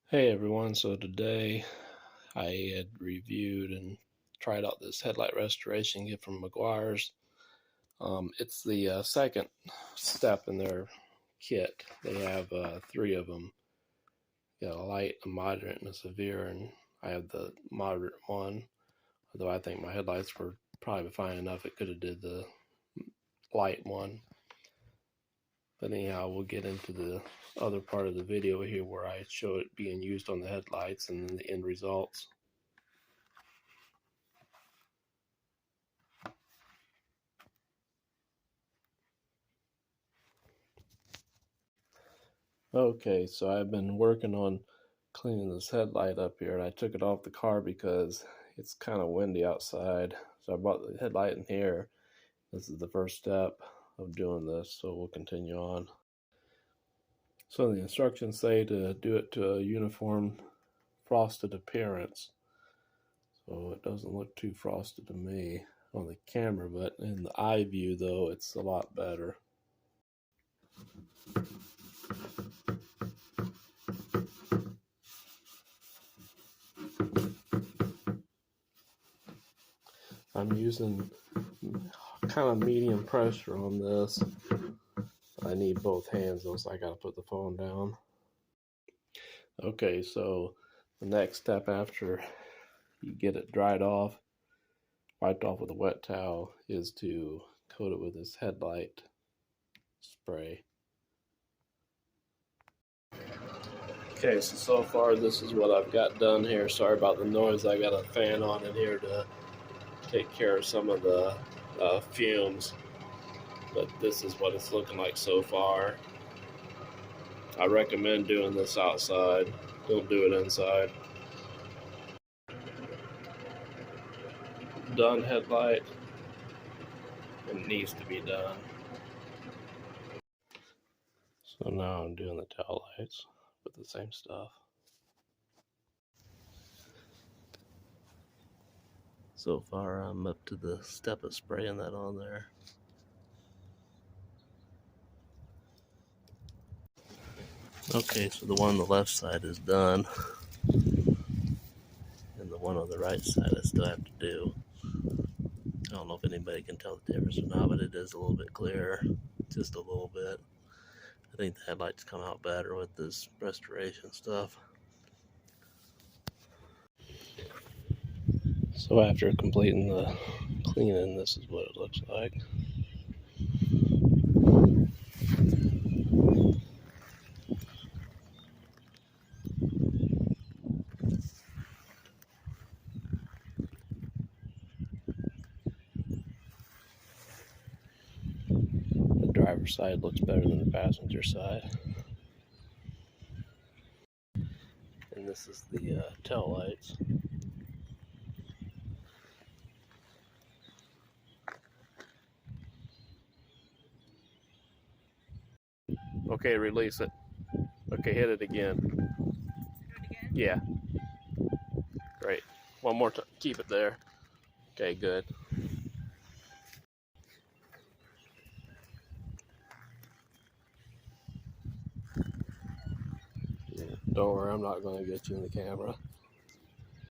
Hey everyone, so today I had reviewed and tried out this Headlight Restoration kit from Meguiars. It's the second step in their kit. They have three of them. Got a light, a moderate, and a severe, and I have the moderate one. Although I think my headlights were probably fine enough, it could have did the light one. But anyhow, we'll get into the other part of the video here where I show it being used on the headlights and then the end results. Okay, so I've been working on cleaning this headlight up here, and I took it off the car because it's kind of windy outside. So I brought the headlight in here. This is the first step of doing this, so we'll continue on. So the instructions say to do it to a uniform frosted appearance. So it doesn't look too frosted to me on the camera, but in the eye view though, it's a lot better. I'm using kind of medium pressure on this. I need both hands though, so I gotta put the phone down. Okay, so the next step after you get it dried off, wiped off with a wet towel, is to coat it with this headlight spray. Okay, so far this is what I've got done here. Sorry about the noise. I got a fan on in here to take care of some of the fumes, but this is what it's looking like so far. I recommend doing this outside. Don't do it inside. Done headlight. It needs to be done. So now I'm doing the tail lights with the same stuff. So far I'm up to the step of spraying that on there. Okay, so the one on the left side is done. And the one on the right side I still have to do. I don't know if anybody can tell the difference or not, but it is a little bit clearer. Just a little bit. I think the headlights come out better with this restoration stuff. So after completing the cleaning, this is what it looks like. The driver's side looks better than the passenger side. And this is the tail lights. Okay, release it. Okay, hit it again. Do it again? Yeah. Great. One more time. Keep it there. Okay, good. Yeah, don't worry, I'm not going to get you in the camera.